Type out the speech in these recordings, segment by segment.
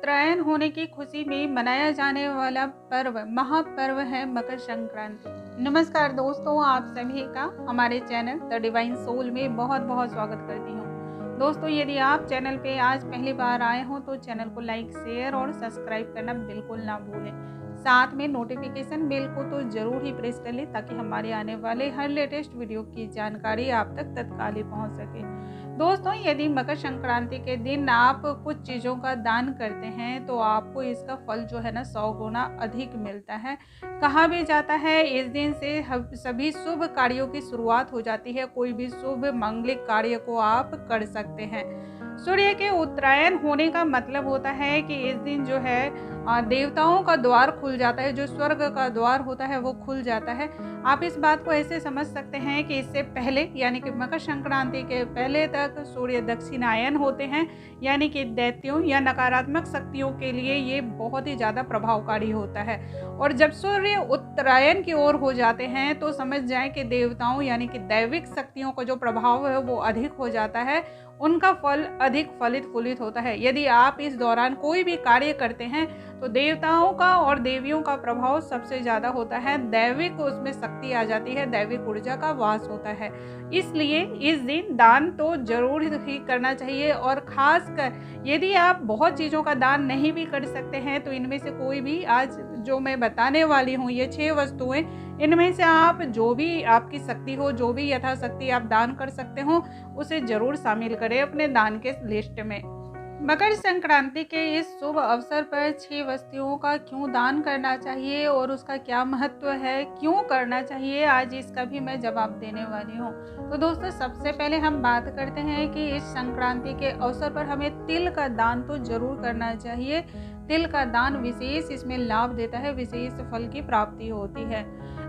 उत्तरायण होने की खुशी में मनाया जाने वाला पर्व महापर्व है मकर संक्रांति। नमस्कार दोस्तों, आप सभी का हमारे चैनल द डिवाइन सोल में बहुत बहुत स्वागत करती हूँ। दोस्तों, यदि आप चैनल पे आज पहली बार आए हो तो चैनल को लाइक, शेयर और सब्सक्राइब करना बिल्कुल ना भूलें। साथ में नोटिफिकेशन बेल को तो ज़रूर ही प्रेस कर लें ताकि हमारे आने वाले हर लेटेस्ट वीडियो की जानकारी आप तक तत्काल ही पहुँच सके। दोस्तों, यदि मकर संक्रांति के दिन आप कुछ चीज़ों का दान करते हैं तो आपको इसका फल जो है ना 100 गुना अधिक मिलता है। कहा भी जाता है इस दिन से सभी शुभ कार्यों की शुरुआत हो जाती है। कोई भी शुभ मांगलिक कार्य को आप कर सकते हैं। सूर्य के उत्तरायण होने का मतलब होता है कि इस दिन जो है देवताओं का द्वार खुल जाता है। जो स्वर्ग का द्वार होता है वो खुल जाता है। आप इस बात को ऐसे समझ सकते हैं कि इससे पहले यानी कि मकर संक्रांति के पहले तक सूर्य दक्षिणायन होते हैं, यानी कि दैत्यों या नकारात्मक शक्तियों के लिए ये बहुत ही ज़्यादा प्रभावकारी होता है। और जब सूर्य उत्तरायण की ओर हो जाते हैं तो समझ जाएं कि देवताओं यानी कि दैविक शक्तियों का जो प्रभाव है वो अधिक हो जाता है, उनका फल अधिक फलित फूलित होता है। यदि आप इस दौरान कोई भी कार्य करते हैं तो देवताओं का और देवियों का प्रभाव सबसे ज़्यादा होता है। दैविक उसमें शक्ति आ जाती है, दैविक ऊर्जा का वास होता है। इसलिए इस दिन दान तो जरूर ही करना चाहिए। और खासकर यदि आप बहुत चीज़ों का दान नहीं भी कर सकते हैं तो इनमें से कोई भी आज जो मैं बताने वाली हूँ ये 6 वस्तुएं, इनमें से आप जो भी आपकी शक्ति हो, जो भी यथाशक्ति आप दान कर सकते हो उसे जरूर शामिल करें अपने दान के लिस्ट में। मकर संक्रांति के इस शुभ अवसर पर 6 वस्तुओं का क्यों दान करना चाहिए और उसका क्या महत्व है, क्यों करना चाहिए, आज इसका भी मैं जवाब देने वाली हूँ। तो दोस्तों, सबसे पहले हम बात करते हैं कि इस संक्रांति के अवसर पर हमें तिल का दान तो जरूर करना चाहिए। तिल का दान विशेष इसमें लाभ देता है, विशेष फल की प्राप्ति होती है।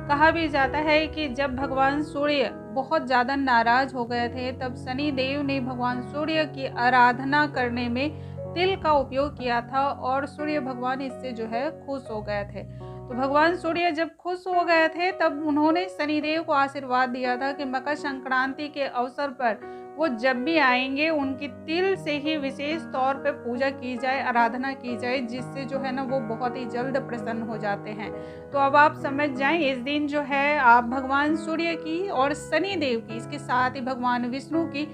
कहा भी जाता है कि जब भगवान सूर्य बहुत ज़्यादा नाराज हो गए थे तब शनि देव ने भगवान सूर्य की आराधना करने में तिल का उपयोग किया था और सूर्य भगवान इससे जो है खुश हो गए थे। तो भगवान सूर्य जब खुश हो गए थे तब उन्होंने शनिदेव को आशीर्वाद दिया था कि मकर संक्रांति के अवसर पर वो जब भी आएंगे उनकी तिल से ही विशेष तौर पे पूजा की जाए, आराधना की जाए, जिससे जो है ना वो बहुत ही जल्द प्रसन्न हो जाते हैं। तो अब आप समझ जाएं, इस दिन जो है आप भगवान सूर्य की और शनि देव की, इसके साथ ही भगवान विष्णु की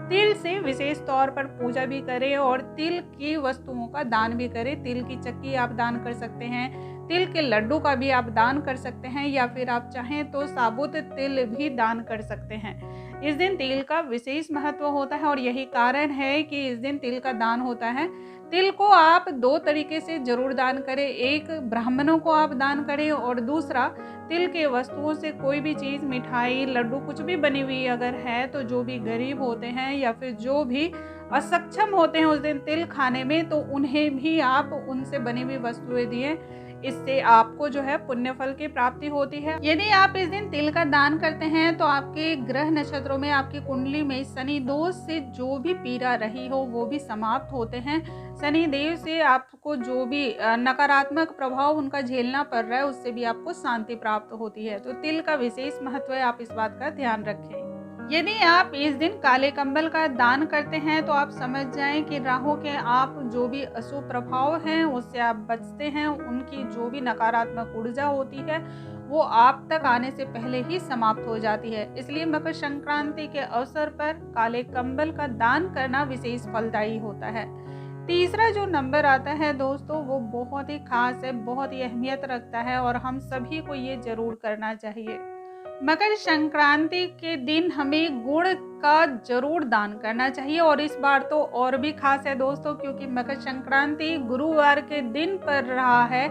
तिल से विशेष तौर पर पूजा भी करें और तिल की वस्तुओं का दान भी करें। तिल की चक्की आप दान कर सकते हैं, तिल के लड्डू का भी आप दान कर सकते हैं, या फिर आप चाहें तो साबुत तिल भी दान कर सकते हैं। इस दिन तिल का विशेष महत्व होता है और यही कारण है कि इस दिन तिल का दान होता है। तिल को आप 2 तरीके से जरूर दान करें। एक, ब्राह्मणों को आप दान करें और दूसरा, तिल के वस्तुओं से कोई भी चीज़, मिठाई, लड्डू कुछ भी बनी हुई अगर है तो जो भी गरीब होते हैं या फिर जो भी असक्षम होते हैं उस दिन तिल खाने में, तो उन्हें भी आप उनसे बनी हुई वस्तुएं दिए। इससे आपको जो है पुण्य फल की प्राप्ति होती है। यदि आप इस दिन तिल का दान करते हैं तो आपके ग्रह नक्षत्रों में, आपकी कुंडली में शनि दोष से जो भी पीड़ा रही हो वो भी समाप्त होते हैं। शनि देव से आपको जो भी नकारात्मक प्रभाव उनका झेलना पड़ रहा है उससे भी आपको शांति प्राप्त होती है। तो तिल का विशेष महत्व है, आप इस बात का ध्यान रखें। यदि आप इस दिन काले कंबल का दान करते हैं तो आप समझ जाएं कि राहु के आप जो भी अशुभ प्रभाव हैं उससे आप बचते हैं। उनकी जो भी नकारात्मक ऊर्जा होती है वो आप तक आने से पहले ही समाप्त हो जाती है। इसलिए मकर संक्रांति के अवसर पर काले कंबल का दान करना विशेष फलदायी होता है। तीसरा जो नंबर आता है दोस्तों वो बहुत ही खास है, बहुत ही अहमियत रखता है और हम सभी को ये जरूर करना चाहिए। मकर संक्रांति के दिन हमें गुड़ का जरूर दान करना चाहिए और इस बार तो और भी खास है दोस्तों, क्योंकि मकर संक्रांति गुरुवार के दिन पर रहा है।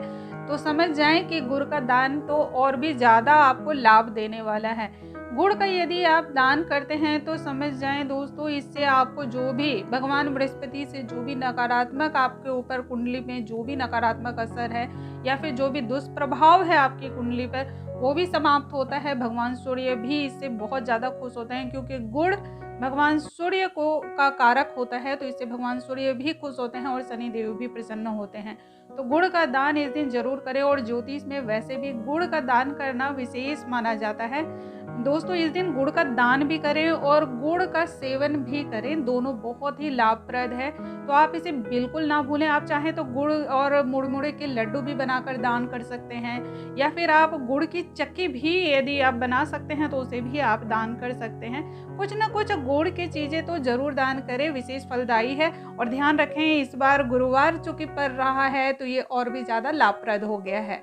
तो समझ जाएं कि गुड़ का दान तो और भी ज़्यादा आपको लाभ देने वाला है। गुड़ का यदि आप दान करते हैं तो समझ जाएं दोस्तों, इससे आपको जो भी भगवान बृहस्पति से जो भी नकारात्मक आपके ऊपर कुंडली में जो भी नकारात्मक असर है या फिर जो भी दुष्प्रभाव है आपकी कुंडली पर वो भी समाप्त होता है। भगवान सूर्य भी इससे बहुत ज़्यादा खुश होते हैं, क्योंकि गुड़ भगवान सूर्य को का कारक होता है, तो इससे भगवान सूर्य भी खुश होते हैं और शनि देव भी प्रसन्न होते हैं। तो गुड़ का दान इस दिन जरूर करें और ज्योतिष में वैसे भी गुड़ का दान करना विशेष माना जाता है। दोस्तों इस दिन गुड़ का दान भी करें और गुड़ का सेवन भी करें, दोनों बहुत ही लाभप्रद है। तो आप इसे बिल्कुल ना भूलें। आप चाहें तो गुड़ और मुड़मुड़े के लड्डू भी बनाकर दान कर सकते हैं, या फिर आप गुड़ की चक्की भी यदि आप बना सकते हैं तो उसे भी आप दान कर सकते हैं। कुछ ना कुछ गुड़ की चीज़ें तो ज़रूर दान करें, विशेष फलदायी है। और ध्यान रखें इस बार गुरुवार चूंकि पड़ रहा है तो ये और भी ज़्यादा लाभप्रद हो गया है।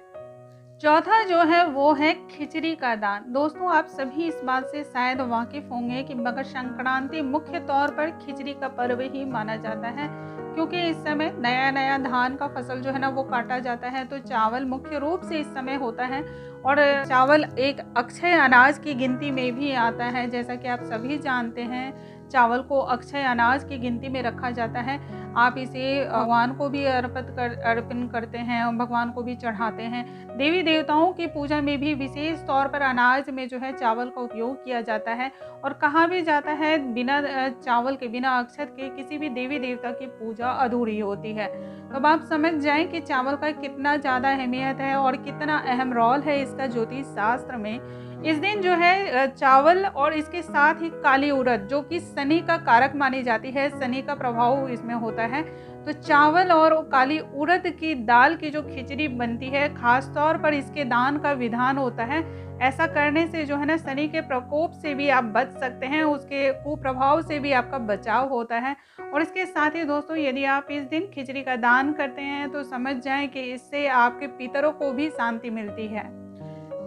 चौथा जो है वो है खिचड़ी का दान। दोस्तों आप सभी इस बात से शायद वाकिफ होंगे कि मकर संक्रांति मुख्य तौर पर खिचड़ी का पर्व ही माना जाता है, क्योंकि इस समय नया नया धान का फसल जो है ना वो काटा जाता है। तो चावल मुख्य रूप से इस समय होता है, और चावल एक अक्षय अनाज की गिनती में भी आता है। जैसा कि आप सभी जानते हैं चावल को अक्षय अनाज की गिनती में रखा जाता है। आप इसे भगवान को भी अर्पण करते हैं और भगवान को भी चढ़ाते हैं। देवी देवताओं की पूजा में भी विशेष तौर पर अनाज में जो है चावल का उपयोग किया जाता है। और कहा भी जाता है बिना चावल के, बिना अक्षत के किसी भी देवी देवता की पूजा अधूरी होती है। तो अब आप समझ जाएं कि चावल का कितना ज़्यादा अहमियत है और कितना अहम रोल है इसका ज्योतिष शास्त्र में। इस दिन जो है चावल और इसके साथ ही काली उड़द जो कि शनि का कारक मानी जाती है, शनि का प्रभाव इसमें होता है। तो चावल और काली उड़द की दाल की जो खिचड़ी बनती है, खास तौर पर इसके दान का विधान होता है। ऐसा करने से जो है ना शनि के प्रकोप से भी आप बच सकते हैं, उसके कुप्रभाव से भी आपका बचाव होता है। और इसके साथ ही दोस्तों यदि आप इस दिन खिचड़ी का दान करते हैं तो समझ जाएं कि इससे आपके पितरों को भी शांति मिलती है।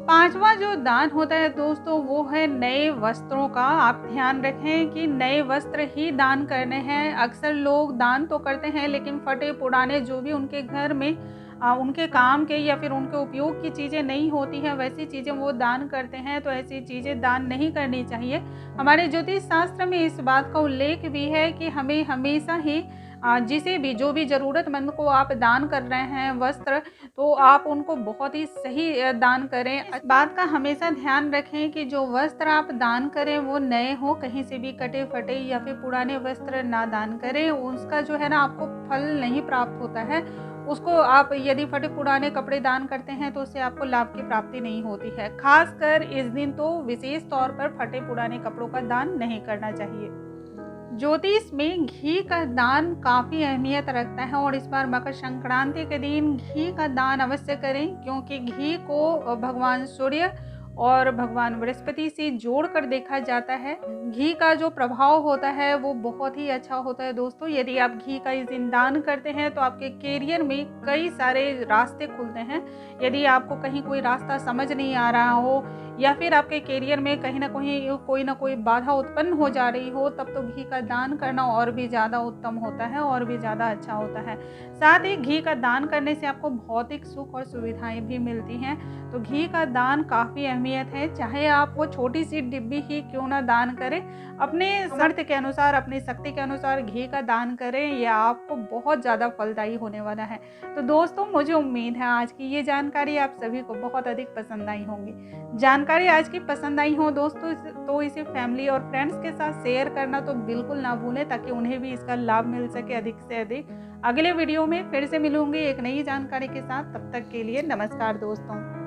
पांचवा जो दान होता है दोस्तों वो है नए वस्त्रों का। आप ध्यान रखें कि नए वस्त्र ही दान करने हैं। अक्सर लोग दान तो करते हैं लेकिन फटे पुराने जो भी उनके घर में उनके काम के या फिर उनके उपयोग की चीज़ें नहीं होती हैं वैसी चीज़ें वो दान करते हैं। तो ऐसी चीज़ें दान नहीं करनी चाहिए। हमारे ज्योतिष शास्त्र में इस बात का उल्लेख भी है कि हमें हमेशा ही जिसे भी जो भी ज़रूरतमंद को आप दान कर रहे हैं वस्त्र, तो आप उनको बहुत ही सही दान करें। इस बात का हमेशा ध्यान रखें कि जो वस्त्र आप दान करें वो नए हो, कहीं से भी कटे फटे या फिर पुराने वस्त्र ना दान करें। उसका जो है ना आपको फल नहीं प्राप्त होता है। उसको आप यदि फटे पुराने कपड़े दान करते हैं तो उससे आपको लाभ की प्राप्ति नहीं होती है। खासकर इस दिन तो विशेष तौर पर फटे पुराने कपड़ों का दान नहीं करना चाहिए। ज्योतिष में घी का दान काफ़ी अहमियत रखता है, और इस बार मकर संक्रांति के दिन घी का दान अवश्य करें, क्योंकि घी को भगवान सूर्य और भगवान बृहस्पति से जोड़कर देखा जाता है। घी का जो प्रभाव होता है वो बहुत ही अच्छा होता है दोस्तों। यदि आप घी का इस दिन दान करते हैं तो आपके कैरियर में कई सारे रास्ते खुलते हैं। यदि आपको कहीं कोई रास्ता समझ नहीं आ रहा हो या फिर आपके कैरियर में कहीं ना कोई बाधा उत्पन्न हो जा रही हो, तब तो घी का दान करना और भी ज़्यादा उत्तम होता है और भी ज़्यादा अच्छा होता है। साथ ही घी का दान करने से आपको भौतिक सुख और सुविधाएं भी मिलती हैं। तो घी का दान काफ़ी अहमियत है, चाहे आप वो छोटी सी डिब्बी ही क्यों ना दान करें, अपने सामर्थ्य के अनुसार, अपनी शक्ति के अनुसार घी का दान करें। यह आपको बहुत ज़्यादा फलदायी होने वाला है। तो दोस्तों मुझे उम्मीद है आज की ये जानकारी आप सभी को बहुत अधिक पसंद आई होंगी। जानकारी आज की पसंद आई हो दोस्तों तो इसे फैमिली और फ्रेंड्स के साथ शेयर करना तो बिल्कुल ना भूलें, ताकि उन्हें भी इसका लाभ मिल सके अधिक से अधिक। अगले वीडियो में फिर से मिलूंगी एक नई जानकारी के साथ। तब तक के लिए नमस्कार दोस्तों।